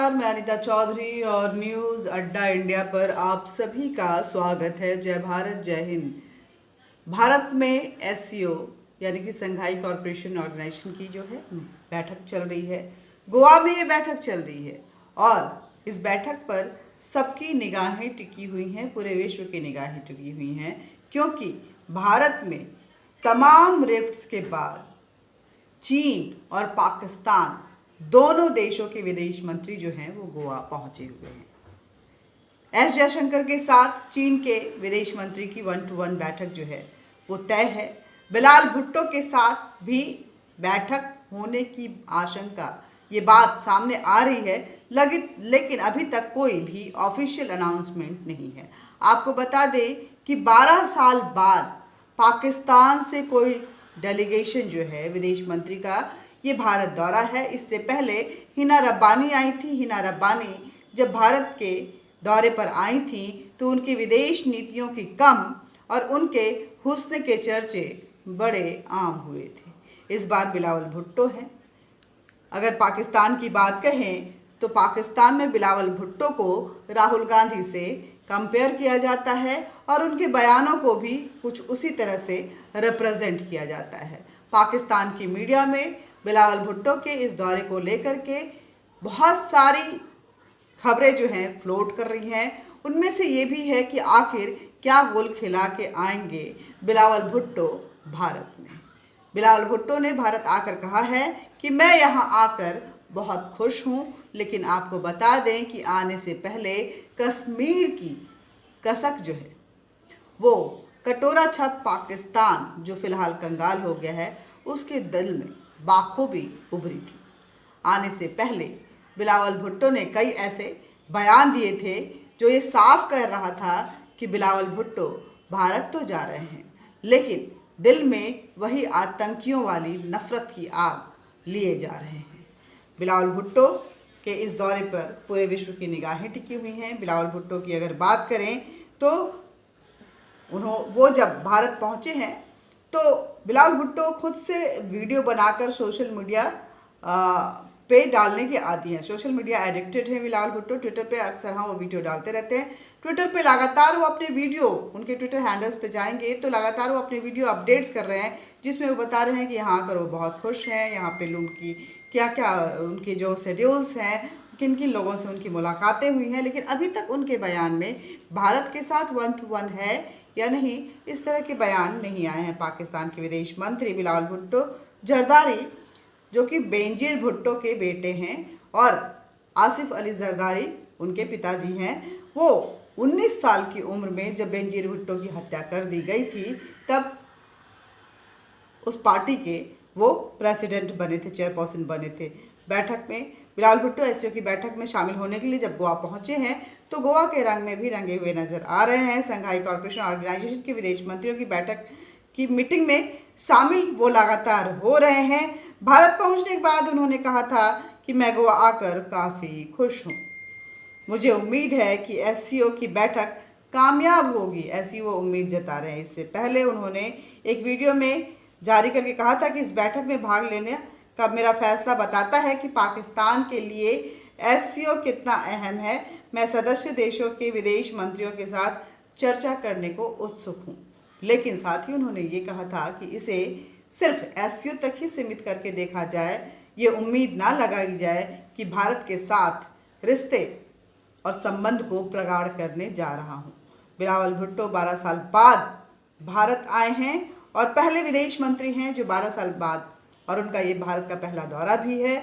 नमस्कार, मैं अनीता चौधरी और न्यूज़ अड्डा इंडिया पर आप सभी का स्वागत है। जय भारत, जय हिंद। भारत में एससीओ यानी कि संघाई कॉरपोरेशन ऑर्गेनाइजेशन की जो है बैठक चल रही है। गोवा में ये बैठक चल रही है और इस बैठक पर सबकी निगाहें टिकी हुई हैं, पूरे विश्व की निगाहें टिकी हुई हैं, क्योंकि भारत में तमाम रिफ्ट्स के बाद चीन और पाकिस्तान दोनों देशों के विदेश मंत्री जो हैं वो गोवा पहुंचे हुए हैं। एस जयशंकर के साथ चीन के विदेश मंत्री की 1-to-1 बैठक जो है वो तय है। बिलाल भुट्टो के साथ भी बैठक होने की आशंका, ये बात सामने आ रही है, लेकिन अभी तक कोई भी ऑफिशियल अनाउंसमेंट नहीं है। आपको बता दें कि 12 साल बाद पाकिस्तान से कोई डेलीगेशन जो है विदेश मंत्री का ये भारत दौरा है। इससे पहले हिना रब्बानी आई थी। हिना रब्बानी जब भारत के दौरे पर आई थी तो उनकी विदेश नीतियों की कम और उनके हुस्न के चर्चे बड़े आम हुए थे। इस बार बिलावल भुट्टो हैं। अगर पाकिस्तान की बात कहें तो पाकिस्तान में बिलावल भुट्टो को राहुल गांधी से कंपेयर किया जाता है और उनके बयानों को भी कुछ उसी तरह से रिप्रेजेंट किया जाता है। पाकिस्तान की मीडिया में बिलावल भुट्टो के इस दौरे को लेकर के बहुत सारी खबरें जो हैं फ्लोट कर रही हैं। उनमें से ये भी है कि आखिर क्या गोल खिला के आएंगे बिलावल भुट्टो भारत में। बिलावल भुट्टो ने भारत आकर कहा है कि मैं यहाँ आकर बहुत खुश हूँ, लेकिन आपको बता दें कि आने से पहले कश्मीर की कसक जो है वो कटोरा छप पाकिस्तान जो फिलहाल कंगाल हो गया है उसके दिल में बाखूबी उभरी थी। आने से पहले बिलावल भुट्टो ने कई ऐसे बयान दिए थे जो ये साफ कह रहा था कि बिलावल भुट्टो भारत तो जा रहे हैं, लेकिन दिल में वही आतंकियों वाली नफरत की आग लिए जा रहे हैं। बिलावल भुट्टो के इस दौरे पर पूरे विश्व की निगाहें टिकी हुई हैं। बिलावल भुट्टो की अगर बात करें तो वो जब भारत पहुंचे हैं तो बिलावल भुट्टो खुद से वीडियो बनाकर सोशल मीडिया पे डालने के आदी हैं। सोशल मीडिया एडिक्टेड है बिलावल भुट्टो। ट्विटर पे अक्सर वो वीडियो डालते रहते हैं। ट्विटर पे लगातार वो अपने वीडियो, उनके ट्विटर हैंडल्स पे जाएंगे तो लगातार वो अपने वीडियो अपडेट्स कर रहे हैं, जिसमें वो बता रहे हैं कि यहाँ आकर वो बहुत खुश हैं, यहाँ पे उनकी क्या क्या उनके जो शेड्यूल्स हैं, किन किन लोगों से उनकी मुलाकातें हुई हैं, लेकिन अभी तक उनके बयान में भारत के साथ 1-to-1 है या नहीं, इस तरह के बयान नहीं आए हैं। पाकिस्तान के विदेश मंत्री बिलावल भुट्टो जरदारी, जो कि बेनजीर भुट्टो के बेटे हैं और आसिफ अली जरदारी उनके पिताजी हैं, वो 19 साल की उम्र में जब बेनजीर भुट्टो की हत्या कर दी गई थी तब उस पार्टी के वो प्रेसिडेंट बने थे, चेयरपर्सन बने थे। बैठक में बिलावल भुट्टो एससीओ की बैठक में शामिल होने के लिए जब गोवा पहुंचे हैं तो गोवा के रंग में भी रंगे हुए नजर आ रहे हैं। संघाई कॉरपोरेशन ऑर्गेनाइजेशन के विदेश मंत्रियों की बैठक की मीटिंग में शामिल वो लगातार हो रहे हैं। भारत पहुंचने के बाद उन्होंने कहा था कि मैं गोवा आकर काफ़ी खुश हूँ, मुझे उम्मीद है कि एससीओ की बैठक कामयाब होगी, ऐसी वो उम्मीद जता रहे हैं। इससे पहले उन्होंने एक वीडियो में जारी करके कहा था कि इस बैठक में भाग लेने का मेरा फैसला बताता है कि पाकिस्तान के लिए एससीओ कितना अहम है। मैं सदस्य देशों के विदेश मंत्रियों के साथ चर्चा करने को उत्सुक हूँ। लेकिन साथ ही उन्होंने ये कहा था कि इसे सिर्फ एससीओ तक ही सीमित करके देखा जाए, ये उम्मीद ना लगाई जाए कि भारत के साथ रिश्ते और संबंध को प्रगाढ़ करने जा रहा हूँ। बिलावल भुट्टो 12 साल बाद भारत आए हैं और पहले विदेश मंत्री हैं जो 12 साल बाद, और उनका ये भारत का पहला दौरा भी है।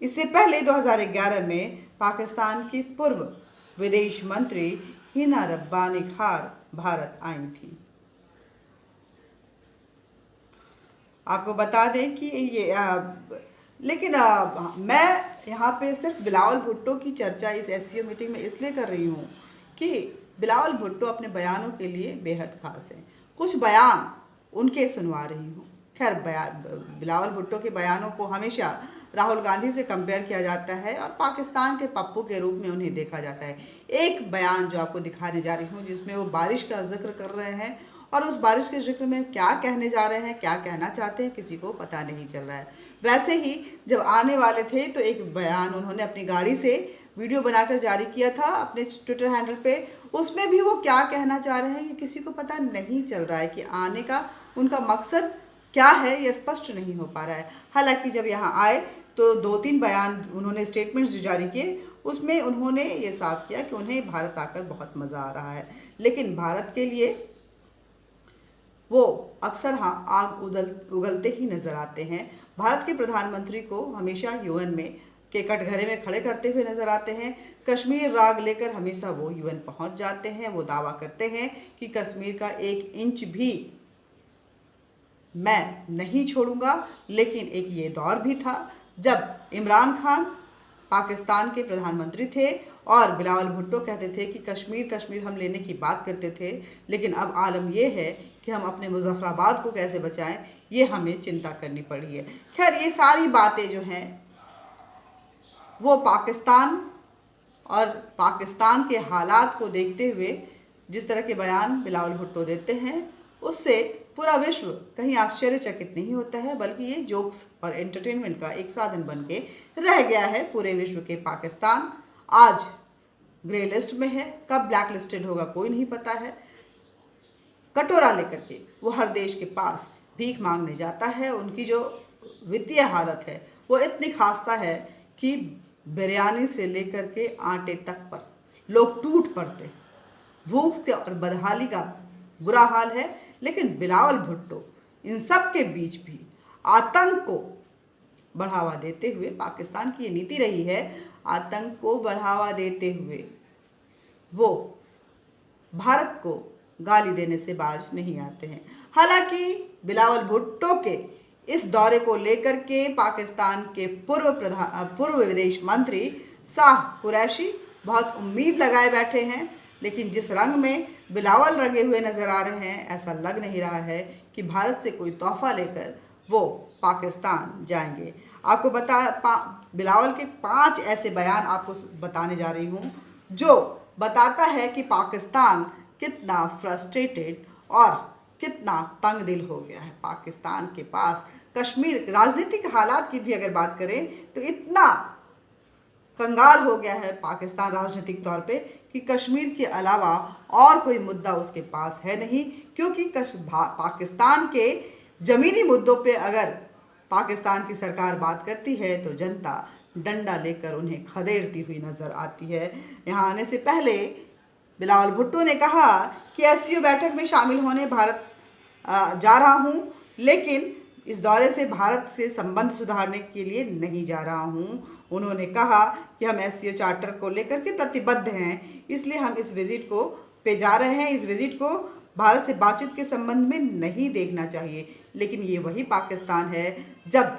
इससे पहले 2011 में पाकिस्तान की पूर्व विदेश मंत्री हिना रब्बानी खार भारत आई थी। आपको बता दें कि लेकिन मैं यहाँ पे सिर्फ बिलावल भुट्टो की चर्चा इस एससीओ मीटिंग में इसलिए कर रही हूँ कि बिलावल भुट्टो अपने बयानों के लिए बेहद खास हैं। कुछ बयान उनके सुनवा रही हूँ। खैर, बिलावल भुट्टो के बयानों को हमेशा राहुल गांधी से कंपेयर किया जाता है और पाकिस्तान के पप्पू के रूप में उन्हें देखा जाता है। एक बयान जो आपको दिखाने जा रही हूँ जिसमें वो बारिश का जिक्र कर रहे हैं और उस बारिश के जिक्र में क्या कहने जा रहे हैं, क्या कहना चाहते हैं, किसी को पता नहीं चल रहा है। वैसे ही जब आने वाले थे तो एक बयान उन्होंने अपनी गाड़ी से वीडियो बनाकर जारी किया था अपने ट्विटर हैंडल पे। उसमें भी वो क्या कहना चाह रहे हैं ये किसी को पता नहीं चल रहा है कि आने का उनका मकसद क्या है, ये स्पष्ट नहीं हो पा रहा है। हालांकि जब यहाँ आए तो 2-3 बयान उन्होंने स्टेटमेंट्स जो जारी किए उसमें उन्होंने ये साफ किया कि उन्हें भारत आकर बहुत मज़ा आ रहा है, लेकिन भारत के लिए वो अक्सर आग उगलते ही नजर आते हैं। भारत के प्रधानमंत्री को हमेशा यूएन में के कटघरे में खड़े करते हुए नजर आते हैं। कश्मीर राग लेकर हमेशा वो यूएन पहुंच जाते हैं। वो दावा करते हैं कि कश्मीर का 1 इंच भी मैं नहीं छोड़ूंगा। लेकिन एक ये दौर भी था जब इमरान खान पाकिस्तान के प्रधानमंत्री थे और बिलावल भुट्टो कहते थे कि कश्मीर कश्मीर हम लेने की बात करते थे, लेकिन अब आलम यह है कि हम अपने मुजफ्फराबाद को कैसे बचाएं, ये हमें चिंता करनी पड़ी है। खैर, ये सारी बातें जो हैं वो पाकिस्तान और पाकिस्तान के हालात को देखते हुए जिस तरह के बयान बिलावल भुट्टो देते हैं उससे पूरा विश्व कहीं आश्चर्यचकित नहीं होता है, बल्कि ये जोक्स और एंटरटेनमेंट का एक साधन बन के रह गया है पूरे विश्व के। पाकिस्तान आज ग्रे लिस्ट में है, कब ब्लैक लिस्टेड होगा कोई नहीं पता है। कटोरा लेकर के वो हर देश के पास भीख मांगने जाता है। उनकी जो वित्तीय हालत है वो इतनी खास्ता है कि बिरयानी से लेकर के आटे तक पर लोग टूट पड़ते। भूख और बदहाली का बुरा हाल है, लेकिन बिलावल भुट्टो इन सब के बीच भी आतंक को बढ़ावा देते हुए, पाकिस्तान की ये नीति रही है आतंक को बढ़ावा देते हुए वो भारत को गाली देने से बाज नहीं आते हैं। हालांकि बिलावल भुट्टो के इस दौरे को लेकर के पाकिस्तान के पूर्व विदेश मंत्री शाह कुरैशी बहुत उम्मीद लगाए बैठे हैं, लेकिन जिस रंग में बिलावल रंगे हुए नजर आ रहे हैं ऐसा लग नहीं रहा है कि भारत से कोई तोहफा लेकर वो पाकिस्तान जाएंगे। आपको बिलावल के 5 ऐसे बयान आपको बताने जा रही हूँ जो बताता है कि पाकिस्तान कितना फ्रस्ट्रेटेड और कितना तंग दिल हो गया है। पाकिस्तान के पास कश्मीर राजनीतिक हालात की भी अगर बात करें तो इतना कंगाल हो गया है पाकिस्तान राजनीतिक तौर पे कि कश्मीर के अलावा और कोई मुद्दा उसके पास है नहीं, क्योंकि पाकिस्तान के ज़मीनी मुद्दों पे अगर पाकिस्तान की सरकार बात करती है तो जनता डंडा लेकर उन्हें खदेड़ती हुई नज़र आती है। यहाँ आने से पहले बिलावल भुट्टो ने कहा कि एससीओ बैठक में शामिल होने भारत जा रहा हूँ, लेकिन इस दौरे से भारत से संबंध सुधारने के लिए नहीं जा रहा हूँ। उन्होंने कहा कि हम एससीओ चार्टर को लेकर के प्रतिबद्ध हैं, इसलिए हम इस विजिट को पे जा रहे हैं। इस विजिट को भारत से बातचीत के संबंध में नहीं देखना चाहिए। लेकिन ये वही पाकिस्तान है जब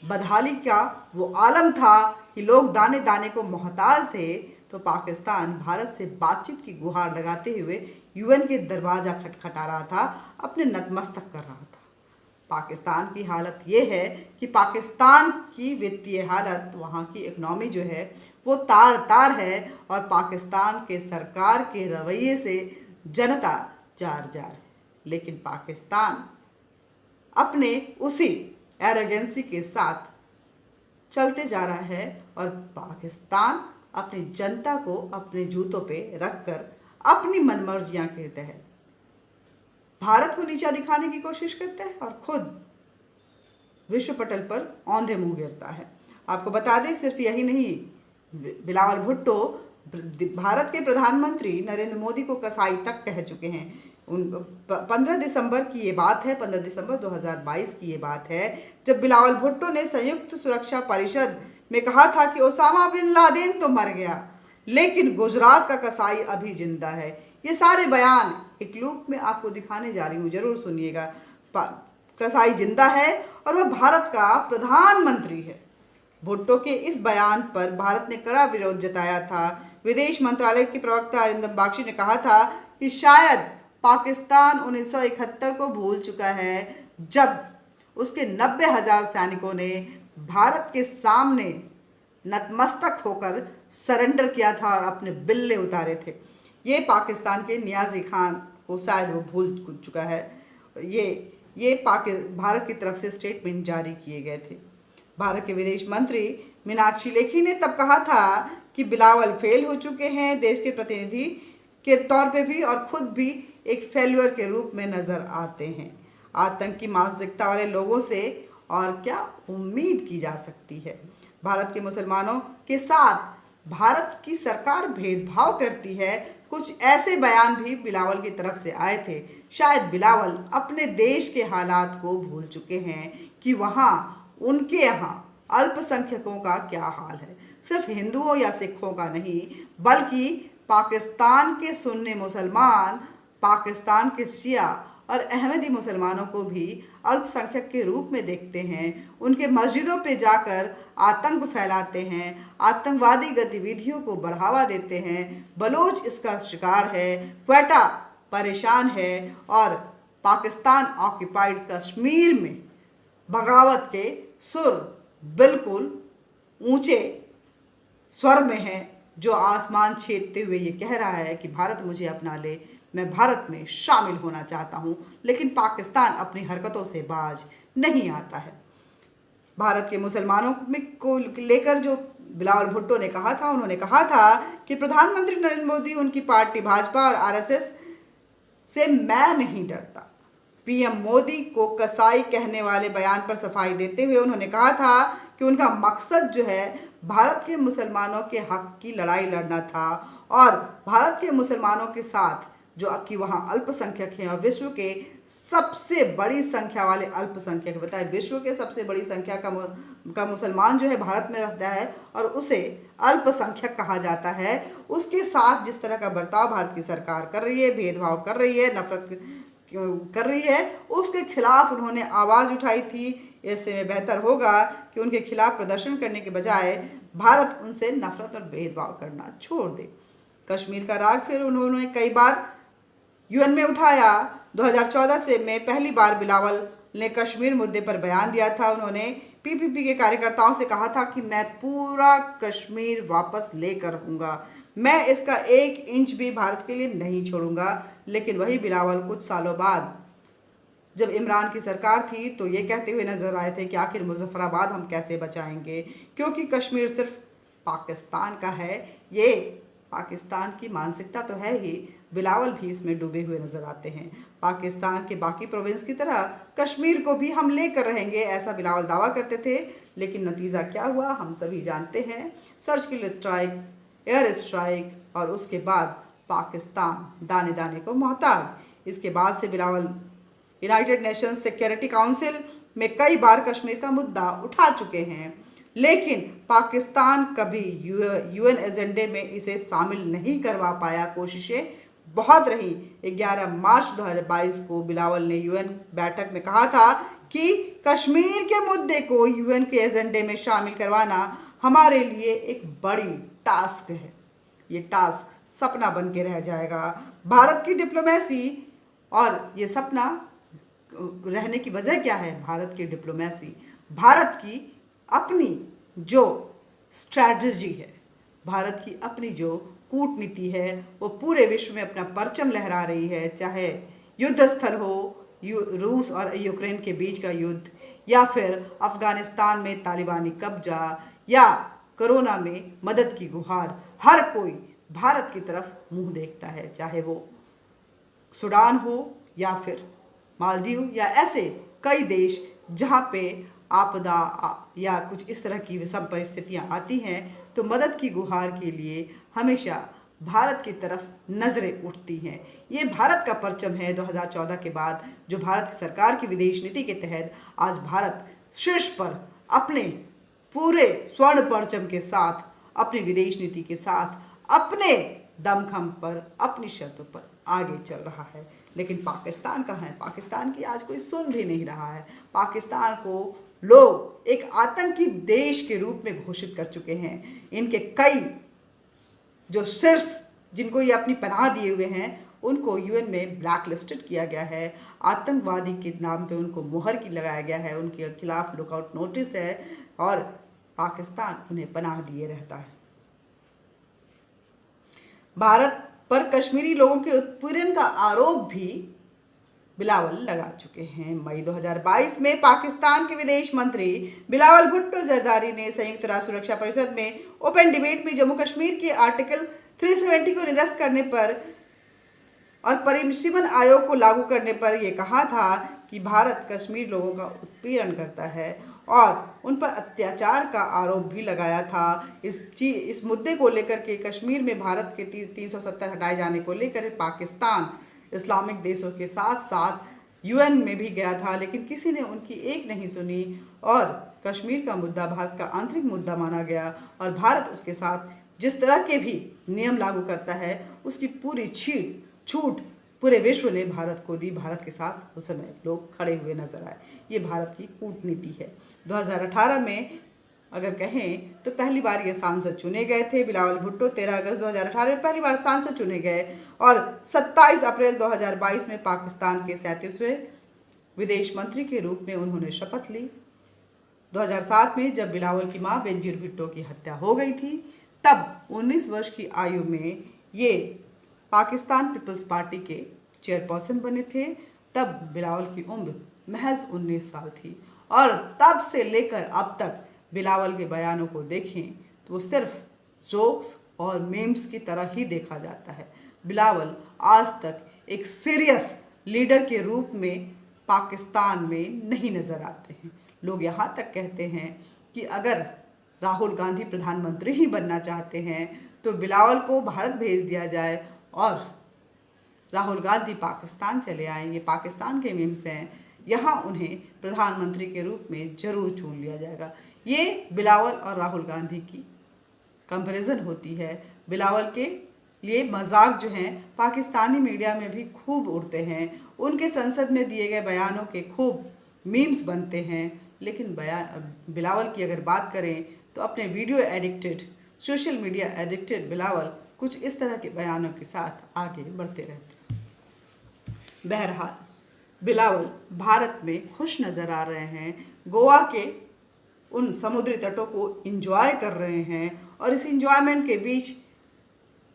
बदहाली का वो आलम था कि लोग दाने दाने को मोहताज थे, तो पाकिस्तान भारत से बातचीत की गुहार लगाते हुए यूएन के दरवाज़ा खटखटा रहा था, अपने नतमस्तक कर रहा था। पाकिस्तान की हालत ये है कि पाकिस्तान की वित्तीय हालत, वहाँ की इकनॉमी जो है वो तार तार है और पाकिस्तान के सरकार के रवैये से जनता जार जार। लेकिन पाकिस्तान अपने उसी एरोगेंसी के साथ चलते जा रहा है और पाकिस्तान अपनी जनता को अपने जूतों पे रखकर अपनी मनमर्जियां कहते हैं, भारत को नीचा दिखाने की कोशिश करता है और खुद विश्व पटल पर औंधे मुंह गिरता है। आपको बता दें, सिर्फ यही नहीं, बिलावल भुट्टो भारत के प्रधानमंत्री नरेंद्र मोदी को कसाई तक कह चुके हैं। 15 दिसंबर की ये बात है, 15 दिसंबर 2022 की ये बात है, जब बिलावल भुट्टो ने संयुक्त सुरक्षा परिषद में कहा था कि ओसामा बिन लादेन तो मर गया, लेकिन गुजरात का कसाई अभी जिंदा है। ये सारे बयान एक लूप में आपको दिखाने जा रही हूँ, जरूर सुनिएगा। कसाई जिंदा है और वह भारत का प्रधानमंत्री है। भुट्टो के इस बयान पर भारत ने कड़ा विरोध जताया था। विदेश मंत्रालय के प्रवक्ता अरिंदम बागची ने कहा था कि शायद पाकिस्तान 1971 को भूल चुका है, जब उसके 90,000 सैनिकों ने भारत के सामने नतमस्तक होकर सरेंडर किया था और अपने बिल्ले उतारे थे। ये पाकिस्तान के नियाजी खान को शायद वो भूल चुका है। ये भारत की तरफ से स्टेटमेंट जारी किए गए थे। भारत के विदेश मंत्री मीनाक्षी लेखी ने तब कहा था कि बिलावल फेल हो चुके हैं देश के प्रतिनिधि के तौर पे भी और खुद भी एक फेल्यूर के रूप में नजर आते हैं। आतंकी मानसिकता वाले लोगों से और क्या उम्मीद की जा सकती है। भारत के मुसलमानों के साथ भारत की सरकार भेदभाव करती है। कुछ ऐसे बयान भी बिलावल की तरफ से आए थे। शायद बिलावल अपने देश के हालात को भूल चुके हैं कि वहाँ उनके यहाँ अल्पसंख्यकों का क्या हाल है। सिर्फ हिंदुओं या सिखों का नहीं, बल्कि पाकिस्तान के सुन्नी मुसलमान, पाकिस्तान के शिया और अहमदी मुसलमानों को भी अल्पसंख्यक के रूप में देखते हैं। उनके मस्जिदों पे जाकर आतंक फैलाते हैं, आतंकवादी गतिविधियों को बढ़ावा देते हैं। बलोच इसका शिकार है, क्वेटा परेशान है और पाकिस्तान ऑक्युपाइड कश्मीर में बगावत के सुर बिल्कुल ऊंचे स्वर में है, जो आसमान छेदते हुए ये कह रहा है कि भारत मुझे अपना ले, मैं भारत में शामिल होना चाहता हूं। लेकिन पाकिस्तान अपनी हरकतों से बाज नहीं आता है। भारत के मुसलमानों में को लेकर जो बिलावल भुट्टो ने कहा था, उन्होंने कहा था कि प्रधानमंत्री नरेंद्र मोदी, उनकी पार्टी भाजपा और आरएसएस से मैं नहीं डरता। पीएम मोदी को कसाई कहने वाले बयान पर सफाई देते हुए उन्होंने कहा था कि उनका मकसद जो है भारत के मुसलमानों के हक की लड़ाई लड़ना था और भारत के मुसलमानों के साथ जो कि वहाँ अल्पसंख्यक हैं और विश्व के सबसे बड़ी संख्या वाले अल्पसंख्यक, बताए विश्व के सबसे बड़ी संख्या का मुसलमान जो है भारत में रहता है और उसे अल्पसंख्यक कहा जाता है। उसके साथ जिस तरह का बर्ताव भारत की सरकार कर रही है, भेदभाव कर रही है, नफरत कर रही है, उसके खिलाफ उन्होंने आवाज़ उठाई थी। इससे में बेहतर होगा कि उनके खिलाफ प्रदर्शन करने के बजाय भारत उनसे नफरत और भेदभाव करना छोड़ दे। कश्मीर का राग फिर उन्होंने कई बार यूएन में उठाया। 2014 से में पहली बार बिलावल ने कश्मीर मुद्दे पर बयान दिया था। उन्होंने पीपीपी के कार्यकर्ताओं से कहा था कि मैं पूरा कश्मीर वापस लेकर रहूँगा, मैं इसका 1 इंच भी भारत के लिए नहीं छोड़ूंगा। लेकिन वही बिलावल कुछ सालों बाद जब इमरान की सरकार थी तो ये कहते हुए नजर आए थे कि आखिर मुजफ्फराबाद हम कैसे बचाएंगे, क्योंकि कश्मीर सिर्फ पाकिस्तान का है। ये पाकिस्तान की मानसिकता तो है ही, बिलावल भी इसमें डूबे हुए नजर आते हैं। पाकिस्तान के बाकी प्रोविंस की तरह कश्मीर को भी हम लेकर रहेंगे, ऐसा बिलावल दावा करते थे। लेकिन नतीजा क्या हुआ हम सभी जानते हैं। सर्जिकल स्ट्राइक, एयर स्ट्राइक और उसके बाद पाकिस्तान दाने दाने को मोहताज। इसके बाद से Bilawal United Nations security council में कई बार कश्मीर का मुद्दा उठा चुके हैं, लेकिन पाकिस्तान कभी यूएन एजेंडे में इसे शामिल नहीं करवा पाया। कोशिशें बहुत रही। 11 मार्च 2022 को बिलावल ने यूएन बैठक में कहा था कि कश्मीर के मुद्दे को यूएन के एजेंडे में शामिल करवाना हमारे लिए एक बड़ी टास्क है। ये टास्क सपना बन के रह जाएगा। भारत की डिप्लोमेसी, और ये सपना रहने की वजह क्या है? भारत की डिप्लोमेसी, भारत की अपनी जो स्ट्रैटेजी है, भारत की अपनी जो कूटनीति है, वो पूरे विश्व में अपना परचम लहरा रही है। चाहे युद्ध स्थल हो, रूस और यूक्रेन के बीच का युद्ध, या फिर अफगानिस्तान में तालिबानी कब्जा, या कोरोना में मदद की गुहार, हर कोई भारत की तरफ मुंह देखता है। चाहे वो सूडान हो या फिर मालदीव या ऐसे कई देश जहाँ पे आपदा या कुछ इस तरह की विषम परिस्थितियाँ आती हैं, तो मदद की गुहार के लिए हमेशा भारत की तरफ नजरें उठती हैं। ये भारत का परचम है। 2014 के बाद जो भारत की सरकार की विदेश नीति के तहत आज भारत शीर्ष पर अपने पूरे स्वर्ण परचम के साथ, अपनी विदेश नीति के साथ, अपने दमखम पर, अपनी शर्तों पर आगे चल रहा है। लेकिन पाकिस्तान कहाँ है? पाकिस्तान की आज कोई सुन भी नहीं रहा है। पाकिस्तान को लोग एक आतंकी देश के रूप में घोषित कर चुके हैं। इनके कई जो शीर्ष, जिनको ये अपनी पनाह दिए हुए हैं, उनको यूएन में ब्लैक लिस्टेड किया गया है। आतंकवादी के नाम पे उनको मोहर की लगाया गया है, उनके खिलाफ लुकआउट नोटिस है और पाकिस्तान उन्हें पनाह दिए रहता है। भारत पर कश्मीरी लोगों के उत्पीड़न का आरोप भी बिलावल लगा चुके हैं। मई 2022 में पाकिस्तान के विदेश मंत्री बिलावल भुट्टो जरदारी ने संयुक्त राष्ट्र सुरक्षा परिषद में ओपन डिबेट में जम्मू कश्मीर के आर्टिकल 370 को निरस्त करने पर और परिसीमन आयोग को लागू करने पर यह कहा था कि भारत कश्मीर लोगों का उत्पीड़न करता है और उन पर अत्याचार का आरोप भी लगाया था। इस मुद्दे को लेकर के कश्मीर में भारत के 370 हटाए जाने को लेकर पाकिस्तान इस्लामिक देशों के साथ साथ यूएन में भी गया था, लेकिन किसी ने उनकी एक नहीं सुनी और कश्मीर का मुद्दा भारत का आंतरिक मुद्दा माना गया और भारत उसके साथ जिस तरह के भी नियम लागू करता है उसकी पूरी छूट पूरे विश्व ने भारत को दी। भारत के साथ उस समय लोग खड़े हुए नजर आए। ये भारत की कूटनीति है। 2018 में अगर कहें तो पहली बार ये सांसद चुने गए थे। बिलावल भुट्टो 13 अगस्त 2018 में पहली बार सांसद चुने गए और 27 अप्रैल 2022 में पाकिस्तान के 37वें विदेश मंत्री के रूप में उन्होंने शपथ ली। 2007 में जब बिलावल की मां बेनजीर भुट्टो की हत्या हो गई थी तब 19 वर्ष की आयु में ये पाकिस्तान पीपल्स पार्टी के चेयरपर्सन बने थे। तब बिलावल की उम्र महज 19 साल थी और तब से लेकर अब तक बिलावल के बयानों को देखें तो वो सिर्फ जोक्स और मीम्स की तरह ही देखा जाता है। बिलावल आज तक एक सीरियस लीडर के रूप में पाकिस्तान में नहीं नजर आते हैं। लोग यहाँ तक कहते हैं कि अगर राहुल गांधी प्रधानमंत्री ही बनना चाहते हैं तो बिलावल को भारत भेज दिया जाए और राहुल गांधी पाकिस्तान चले आए। ये पाकिस्तान के मीम्स हैं, यहाँ उन्हें प्रधानमंत्री के रूप में जरूर चुन लिया जाएगा। ये बिलावल और राहुल गांधी की कंपैरिजन होती है। बिलावल के लिए मजाक जो हैं पाकिस्तानी मीडिया में भी खूब उड़ते हैं, उनके संसद में दिए गए बयानों के खूब मीम्स बनते हैं, लेकिन बिलावल की अगर बात करें तो अपने video addicted, social media addicted Bilawal कुछ इस तरह के बयानों के साथ आगे बढ़ते रहते हैं। बहरहाल बिलावल भारत में खुश नज़र आ रहे हैं, गोवा के उन समुद्री तटों को एंजॉय कर रहे हैं और इस एंजॉयमेंट के बीच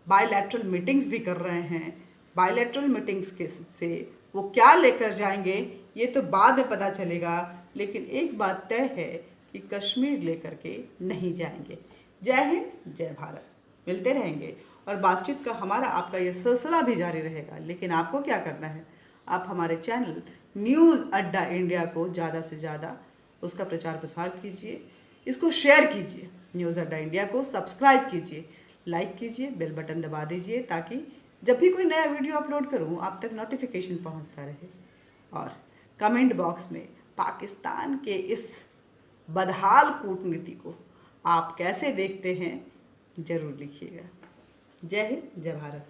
बायलैटरल मीटिंग्स भी कर रहे हैं। बायलैटरल मीटिंग्स के से वो क्या लेकर जाएंगे ये तो बाद में पता चलेगा, लेकिन एक बात तय है कि कश्मीर लेकर के नहीं जाएंगे। जय हिंद, जय भारत। मिलते रहेंगे और बातचीत का हमारा आपका ये सिलसिला भी जारी रहेगा, लेकिन आपको क्या करना है, आप हमारे चैनल न्यूज़ अड्डा इंडिया को ज़्यादा से ज़्यादा उसका प्रचार प्रसार कीजिए, इसको शेयर कीजिए, न्यूज़ अड्डा इंडिया को सब्सक्राइब कीजिए, लाइक कीजिए, बेल बटन दबा दीजिए ताकि जब भी कोई नया वीडियो अपलोड करूँ आप तक नोटिफिकेशन पहुँचता रहे। और कमेंट बॉक्स में पाकिस्तान के इस बदहाल कूटनीति को आप कैसे देखते हैं ज़रूर लिखिएगा। जय हिंद, जय भारत।